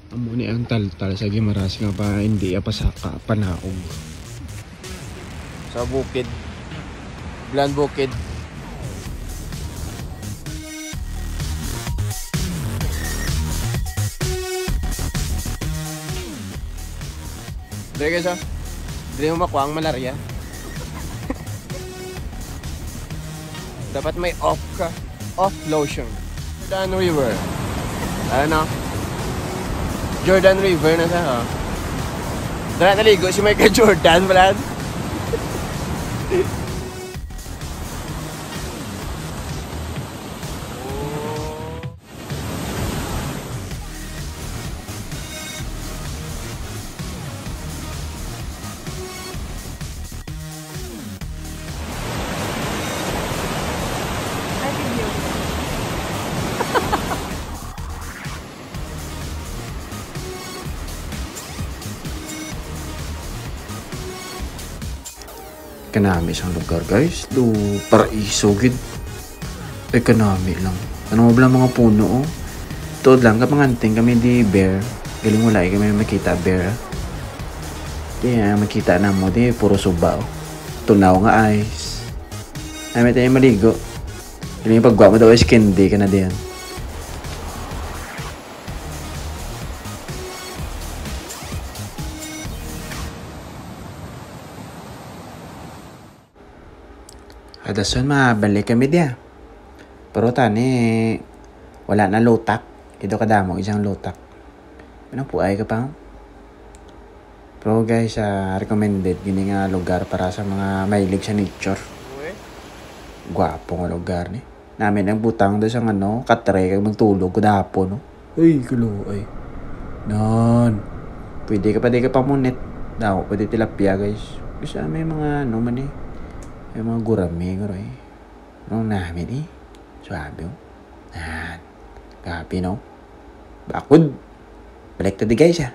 Amo ni ang taltal sa Gimaras nga pa hindi pa sa panaog. Sa bukid. Blan bukid. Dre guys ah. Dre mo makuha ang malaria. Dapat may off ka. Off lotion. Jordan River. Ano? Jordan River na sa ha. Dara naligo si Michael Jordan, Brad. Kanami isang lugar guys, do paraiso gid. Ay kanami lang. Ano mo bala mga puno oh. Tuod lang kapanganting kami di bear. Galing wala kami makita bear. Di makita na mo di puro suba oh. Tunaw nga ice. Ay may tayo maligo. Galing pagwa mo daw is candy ka na diyan. Adason mabalik kami diya. Pero tani wala na lutak. Ito kadamo isang lutak. Ano po ay ka pa? Pero guys, recommended gini nga lugar para sa mga mahilig sa nature. Gwapo nga lugar ni. Namin ang butang doon sa ano, katre kag magtulog ko dapon no. Ay, kulo ay. Non. Pwede ka pa di ka pamunit. Daw, pwede tilapia guys. Kasi may mga ano man eh. May mga gurami, guray. Anong namin eh? Swabe oh. Yan. Gabi no? Bakod. Balik to di guys ah.